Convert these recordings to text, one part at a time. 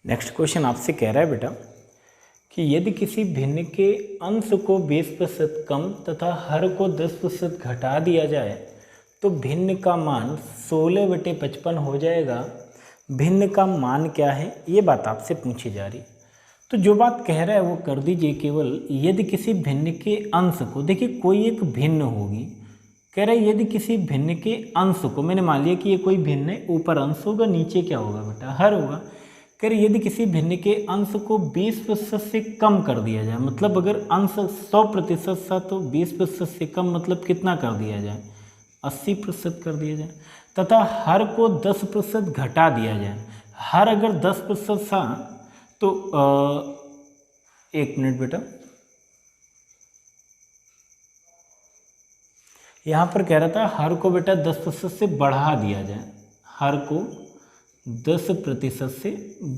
Next question आपसे कह रहा है बेटा कि यदि किसी भिन्न के अंश को 20% कम तथा हर को 10% घटा दिया जाए तो भिन्न का मान 16/55 हो जाएगा। भिन्न का मान क्या है, ये बात आपसे पूछी जा रही। तो जो बात कह रहा है वो कर दीजिए। केवल यदि किसी भिन्न के अंश को, देखिए कोई एक भिन्न होगी, कह रहा है यदि किसी भिन्न के अंश को, मैंने मान लिया कि ये कोई भिन्न है, ऊपर अंश होगा नीचे क्या होगा बेटा, हर होगा। कह रहे यदि किसी भिन्न के अंश को 20% से कम कर दिया जाए, मतलब अगर अंश 100% था तो 20% से कम मतलब कितना कर दिया जाए, 80% कर दिया जाए, तथा हर को 10% घटा दिया जाए। हर अगर 10% था तो एक मिनट बेटा, यहाँ पर कह रहा था हर को बेटा 10% से बढ़ा दिया जाए, हर को 10% से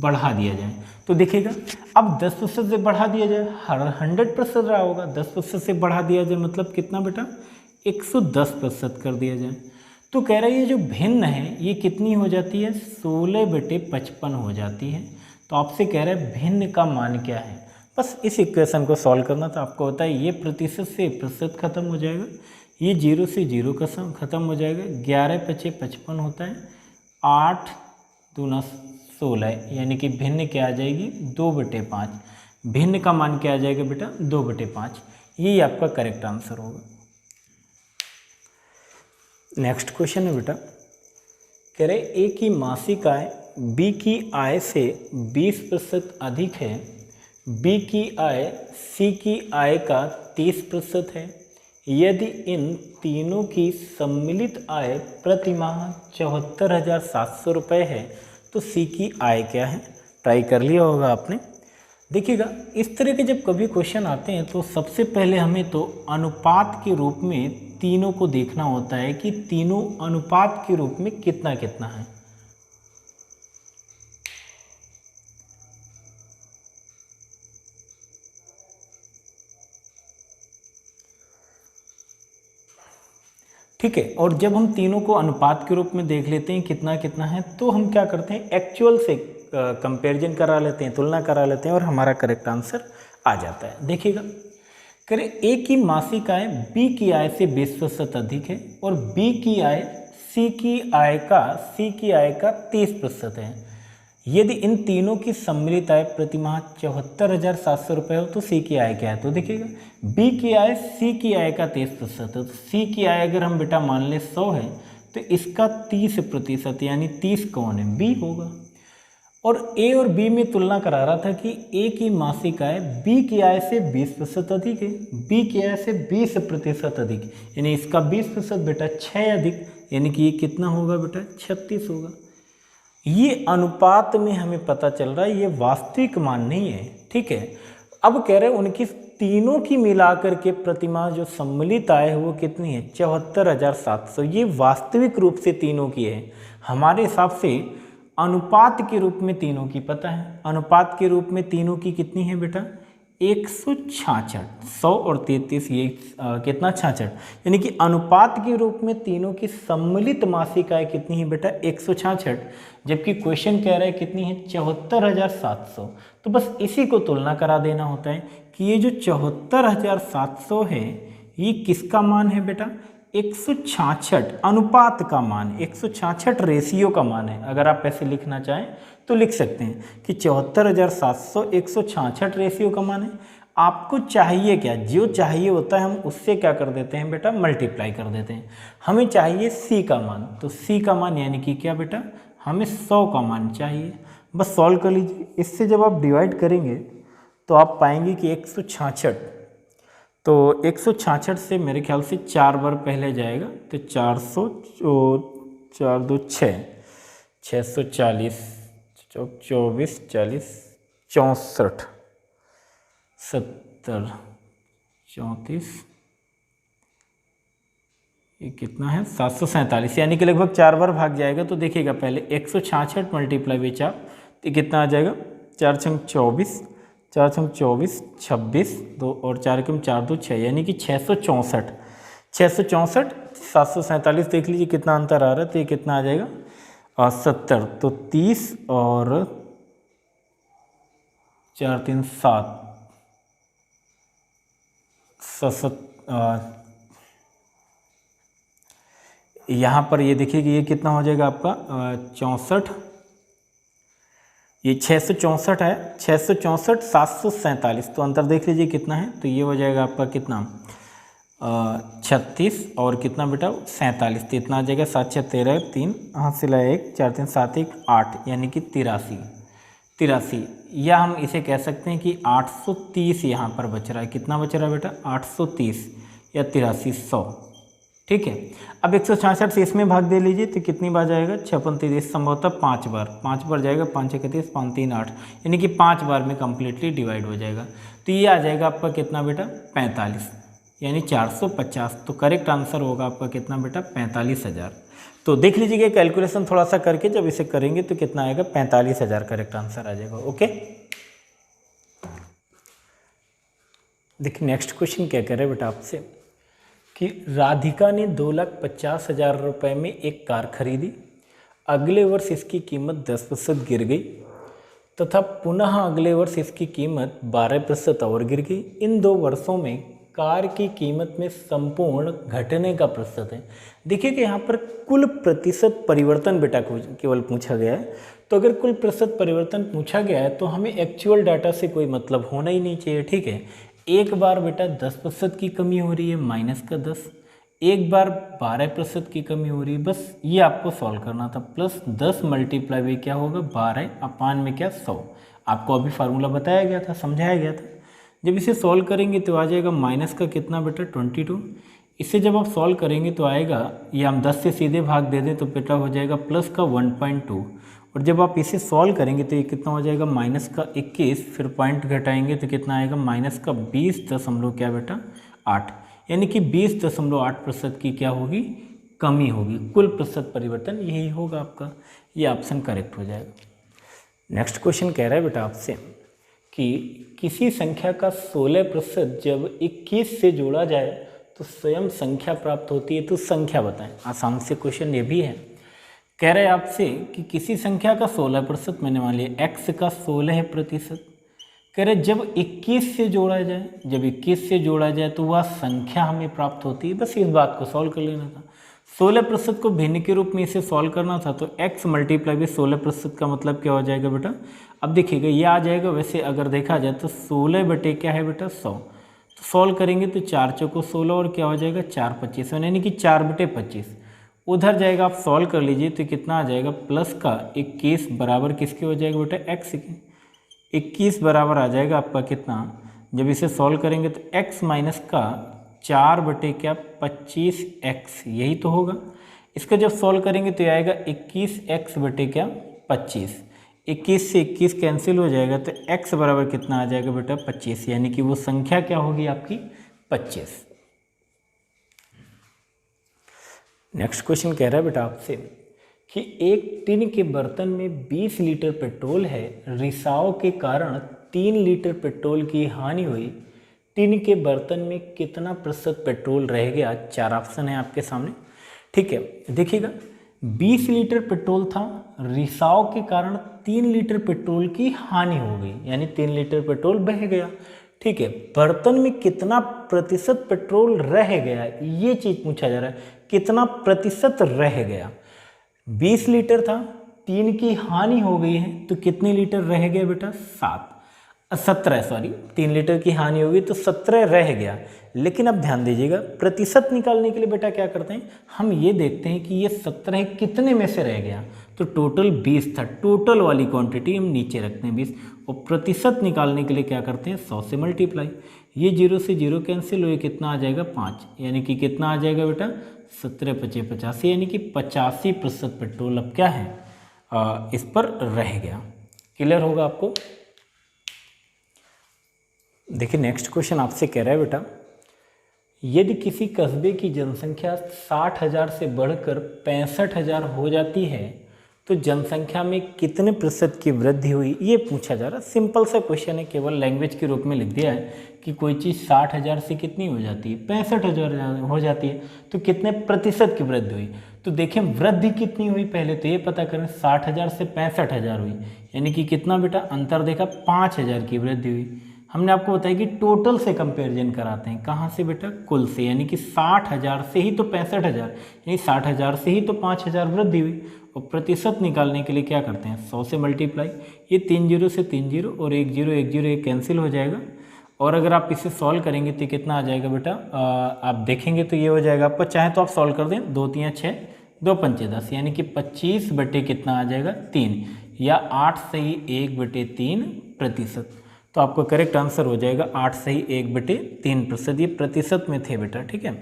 बढ़ा दिया जाए। तो देखिएगा अब 10% से बढ़ा दिया जाए, हर 100% रहा होगा, 10% से बढ़ा दिया जाए मतलब कितना बेटा, 110% कर दिया जाए। तो कह रहा है ये जो भिन्न है ये कितनी हो जाती है, 16/55 हो जाती है। तो आपसे कह रहा है भिन्न का मान क्या है। बस इस इक्वेशन को सॉल्व करना। तो आपको होता है ये प्रतिशत से प्रतिशत खत्म हो जाएगा, ये 0 से 0 का सम खत्म हो जाएगा, 11×5 = 55 होता है, 8 दूना 16, यानी कि भिन्न क्या आ जाएगी, 2/5। भिन्न का मान क्या आ जाएगा बेटा, 2/5। यही आपका करेक्ट आंसर होगा। नेक्स्ट क्वेश्चन है बेटा, कह रहे ए की मासिक आय बी की आय से 20% अधिक है, बी की आय सी की आय का 30% है। यदि इन तीनों की सम्मिलित आय प्रति माह 74,700 रुपये है तो सी की आय क्या है। ट्राई कर लिया होगा आपने। देखिएगा इस तरह के जब कभी क्वेश्चन आते हैं तो सबसे पहले हमें तो अनुपात के रूप में तीनों को देखना होता है कि तीनों अनुपात के रूप में कितना कितना है। ठीक है, और जब हम तीनों को अनुपात के रूप में देख लेते हैं कितना कितना है, तो हम क्या करते हैं, एक्चुअल से कंपैरिजन करा लेते हैं, तुलना करा लेते हैं और हमारा करेक्ट आंसर आ जाता है। देखिएगा करें ए की मासिक आय बी की आय से 20% अधिक है और बी की आय सी की आय का 30% है। यदि इन तीनों की सम्मिलित आय प्रति माह 74,700 रुपये हो तो सी की आय क्या है। तो देखिएगा बी की आय सी की आय का 30% है, तो सी की आय अगर हम बेटा मान ले 100 है तो इसका 30% यानी 30 कौन है, बी होगा। और ए और बी में तुलना करा रहा था कि ए की मासिक आय बी की आय से 20% अधिक है, बी की आय से 20% अधिक, यानी इसका 20% बेटा 6 अधिक, यानी कि ये कितना होगा बेटा, 36 होगा। ये अनुपात में हमें पता चल रहा है, ये वास्तविक मान नहीं है। ठीक है, अब कह रहे हैं उनकी तीनों की मिलाकर के प्रतिमाह जो सम्मिलित आय है वो कितनी है, 74,700। ये वास्तविक रूप से तीनों की है। हमारे हिसाब से अनुपात के रूप में तीनों की पता है, अनुपात के रूप में तीनों की कितनी है बेटा, 166। 100 और 33 ये कितना, 66, यानी कि अनुपात के रूप में तीनों की सम्मिलित मासिक आय कितनी है बेटा, 166, जबकि क्वेश्चन कह रहा है कितनी है, 74,700। तो बस इसी को तुलना करा देना होता है कि ये जो 74,700 है ये किसका मान है बेटा, 166 अनुपात का मान, 166 रेशियो का मान है। अगर आप ऐसे लिखना चाहें तो लिख सकते हैं कि 74,700 166 रेशियो का मान है। आपको चाहिए क्या, जो चाहिए होता है हम उससे क्या कर देते हैं बेटा, मल्टीप्लाई कर देते हैं। हमें चाहिए सी का मान, तो सी का मान यानी कि क्या बेटा, हमें 100 का मान चाहिए। बस सॉल्व कर लीजिए। इससे जब आप डिवाइड करेंगे तो आप पाएंगे कि 166, तो 166 से मेरे ख्याल से 4 बार पहले जाएगा तो 400, 4 2 6, 640, 24 40 64 70 34, ये कितना है, 747, यानी कि लगभग 4 बार भाग जाएगा। तो देखिएगा पहले 166 मल्टीप्लाई बाई 4 तो कितना आ जाएगा, 4 छंग 24, 4 छंग 24, 26, 2 और 4 कम 4 2 6, यानी कि 664, 664, 747 देख लीजिए कितना अंतर आ रहा है, तो ये कितना आ जाएगा, 70, तो 30 और 4 3 7 यहाँ पर ये देखिए कि ये कितना हो जाएगा आपका 64, ये 664 है, 664 747, तो अंतर देख लीजिए कितना है, तो ये हो जाएगा आपका कितना 36 और कितना बेटा 47, तो इतना आ जाएगा 7 6 13 3 हाथ से लाया 1 4 3 7 1 8, यानी कि 83, या हम इसे कह सकते हैं कि 830 यहाँ पर बच रहा है। कितना बच रहा है बेटा 830 या 8300, ठीक है। अब 166 से इसमें भाग दे लीजिए तो कितनी बार जाएगा 56 30, संभवतः 5 बार जाएगा, 5 6 31 5 3 8, यानी कि 5 बार में कम्प्लीटली डिवाइड हो जाएगा। तो ये आ जाएगा आपका कितना बेटा 45, यानी 450। तो करेक्ट आंसर होगा आपका कितना बेटा 45,000। तो देख लीजिएगा कैलकुलेशन थोड़ा सा करके, जब इसे करेंगे तो कितना आएगा 45,000 करेक्ट आंसर आ जाएगा। ओके, देखिए नेक्स्ट क्वेश्चन क्या कह रहे हैं बेटा आपसे कि राधिका ने 2,50,000 रुपये में एक कार खरीदी, अगले वर्ष इसकी कीमत 10% गिर गई तथा पुनः अगले वर्ष इसकी कीमत 12% और गिर गई। इन 2 वर्षों में कार की कीमत में संपूर्ण घटने का प्रतिशत है। देखिए कि यहाँ पर कुल प्रतिशत परिवर्तन बेटा केवल पूछा गया है, तो अगर कुल प्रतिशत परिवर्तन पूछा गया है तो हमें एक्चुअल डाटा से कोई मतलब होना ही नहीं चाहिए, ठीक है। एक बार बेटा 10% की कमी हो रही है -10, एक बार 12% की कमी हो रही है, बस ये आपको सॉल्व करना था। प्लस 10 मल्टीप्लाई में क्या होगा 12 अपान में क्या 100, आपको अभी फार्मूला बताया गया था, समझाया गया था। जब इसे सॉल्व करेंगे तो आ जाएगा माइनस का कितना बेटा 22, इसे जब आप सॉल्व करेंगे तो आएगा, ये हम 10 से सीधे भाग दे दें तो बेटा हो जाएगा प्लस का 1.2, और जब आप इसे सॉल्व करेंगे तो ये कितना हो जाएगा माइनस का 21, फिर पॉइंट घटाएंगे तो कितना आएगा माइनस का 20.8, यानी कि 20.8% की क्या होगी कमी होगी। कुल प्रतिशत परिवर्तन यही होगा आपका, ये ऑप्शन करेक्ट हो जाएगा। नेक्स्ट क्वेश्चन कह रहा है बेटा आपसे कि किसी संख्या का 16% जब 21 से जोड़ा जाए तो स्वयं संख्या प्राप्त होती है, तो संख्या बताएं। आसान से क्वेश्चन ये भी है, कह रहे हैं आपसे कि किसी संख्या का 16%, मैंने मान लिया x का 16%, कह रहे जब 21 से जोड़ा जाए, जब 21 से जोड़ा जाए तो वह संख्या हमें प्राप्त होती है। बस इस बात को सॉल्व कर लेना था। 16% को भिन्न के रूप में इसे सॉल्व करना था, तो x मल्टीप्लाई भी 16% का मतलब क्या हो जाएगा बेटा, अब देखिएगा ये आ जाएगा। वैसे अगर देखा जाए तो 16 बटे क्या है बेटा 100, तो सॉल्व करेंगे तो 4 चौको 16 और क्या हो जाएगा 4 25, यानी कि 4 बटे 25। उधर जाएगा आप सॉल्व कर लीजिए तो कितना आ जाएगा प्लस का 21 बराबर किसके हो जाएगा बेटा x के, 21 बराबर आ जाएगा आपका कितना, जब इसे सॉल्व करेंगे तो x माइनस का 4 बटे क्या 25x, यही तो होगा। इसका जब सॉल्व करेंगे तो आएगा 21x बटे क्या 25, 21 से 21 कैंसिल हो जाएगा तो x बराबर कितना आ जाएगा बेटा 25, यानी कि वो संख्या क्या होगी आपकी 25। नेक्स्ट क्वेश्चन कह रहा है बेटा आपसे कि एक टिन के बर्तन में 20 लीटर पेट्रोल है, रिसाव के कारण 3 लीटर पेट्रोल की हानि हुई, टिन के बर्तन में कितना प्रतिशत पेट्रोल रह गया। 4 ऑप्शन है आपके सामने, ठीक है। देखिएगा 20 लीटर पेट्रोल था, रिसाव के कारण 3 लीटर पेट्रोल की हानि हो गई, यानी 3 लीटर पेट्रोल बह गया, ठीक है। बर्तन में कितना प्रतिशत पेट्रोल रह गया, ये चीज पूछा जा रहा है, कितना प्रतिशत रह गया। 20 लीटर था, 3 की हानि हो गई है, तो कितने लीटर रह गया बेटा 3 लीटर की हानि होगी तो 17 रह गया। लेकिन अब ध्यान दीजिएगा, प्रतिशत निकालने के लिए बेटा क्या करते हैं, हम ये देखते हैं कि ये 17 कितने में से रह गया, तो टोटल 20 था, टोटल वाली क्वांटिटी हम नीचे रखते हैं 20, और प्रतिशत निकालने के लिए क्या करते हैं 100 से मल्टीप्लाई, ये 0 से 0 कैंसिल हुए, कितना आ जाएगा 5, यानी कि कितना आ जाएगा बेटा 17 5 85, यानी कि 85% पेट्रोल अब क्या है इस पर रह गया। क्लियर होगा आपको। देखिए नेक्स्ट क्वेश्चन आपसे कह रहा है बेटा, यदि किसी कस्बे की जनसंख्या 60,000 से बढ़कर 65,000 हो जाती है तो जनसंख्या में कितने प्रतिशत की वृद्धि हुई, ये पूछा जा रहा है। सिंपल सा क्वेश्चन है, केवल लैंग्वेज के रूप में लिख दिया है कि कोई चीज़ 60,000 से कितनी हो जाती है 65,000 हो जाती है, तो कितने प्रतिशत की वृद्धि हुई। तो देखें वृद्धि कितनी हुई, पहले तो ये पता करें, 60,000 से 65,000 हुई, यानी कि कितना बेटा अंतर देखा, 5,000 की वृद्धि हुई। हमने आपको बताया कि टोटल से कंपैरिजन कराते हैं, कहाँ से बेटा, कुल से, यानी कि 60,000 से ही तो 65,000, यानी 60,000 से ही तो 5,000 वृद्धि हुई। और प्रतिशत निकालने के लिए क्या करते हैं, 100 से मल्टीप्लाई, ये 3 0 से 3 0 और 1 0 1 0 कैंसिल हो जाएगा। और अगर आप इसे सॉल्व करेंगे तो कितना आ जाएगा बेटा, आप देखेंगे तो ये हो जाएगा आपको, चाहे तो आप सॉल्व कर दें, 2 3 6 2 5 10, यानी कि 25 बटे कितना आ जाएगा 3, या 8 सही 1 बटे 3 प्रतिशत। तो आपका करेक्ट आंसर हो जाएगा 8 सही 1 बटे 3 प्रतिशत। ये प्रतिशत में थे बेटा, ठीक है,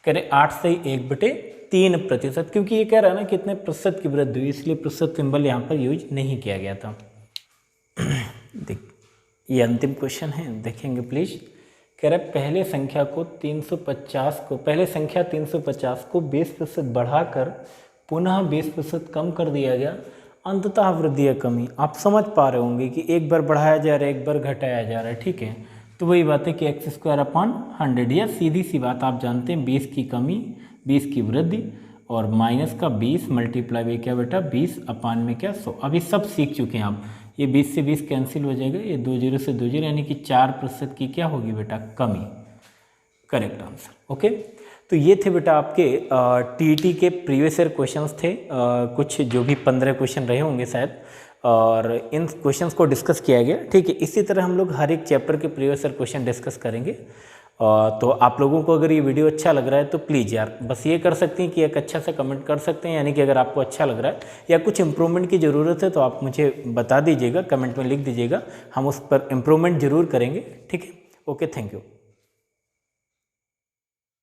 करें 8 सही 1 बटे 3 प्रतिशत, क्योंकि ये कह रहा है ना कितने प्रतिशत की वृद्धि हुई, इसलिए प्रतिशत सिंबल यहाँ पर यूज नहीं किया गया था। देख ये अंतिम क्वेश्चन है, देखेंगे प्लीज। कह रहा है पहले संख्या 350 को 20% बढ़ाकर पुनः 20% कम कर दिया गया, अंततः वृद्धि या कमी। आप समझ पा रहे होंगे कि एक बार बढ़ाया जा रहा है, एक बार घटाया जा रहा है, ठीक है। तो वही बात है कि x²/100, या सीधी सी बात आप जानते हैं 20 की कमी 20 की वृद्धि, और माइनस का 20 मल्टीप्लाई बाई क्या बेटा 20/, में क्या 100। अभी सब सीख चुके हैं आप, ये 20 से 20 कैंसिल हो जाएगा, ये 2 0 से 2 0, यानी कि 4% की क्या होगी बेटा कमी, करेक्ट आंसर। ओके, तो ये थे बेटा आपके टीईटी के प्रीवियस ईयर क्वेश्चंस थे, कुछ जो भी 15 क्वेश्चन रहे होंगे शायद, और इन क्वेश्चंस को डिस्कस किया गया, ठीक है। इसी तरह हम लोग हर एक चैप्टर के प्रीवियस ईयर क्वेश्चन डिस्कस करेंगे। तो आप लोगों को अगर ये वीडियो अच्छा लग रहा है तो प्लीज़ यार बस ये कर सकते हैं कि एक अच्छा सा कमेंट कर सकते हैं, यानी कि अगर आपको अच्छा लग रहा है या कुछ इम्प्रूवमेंट की ज़रूरत है तो आप मुझे बता दीजिएगा, कमेंट में लिख दीजिएगा, हम उस पर इम्प्रूवमेंट ज़रूर करेंगे, ठीक है। Okay, thank you.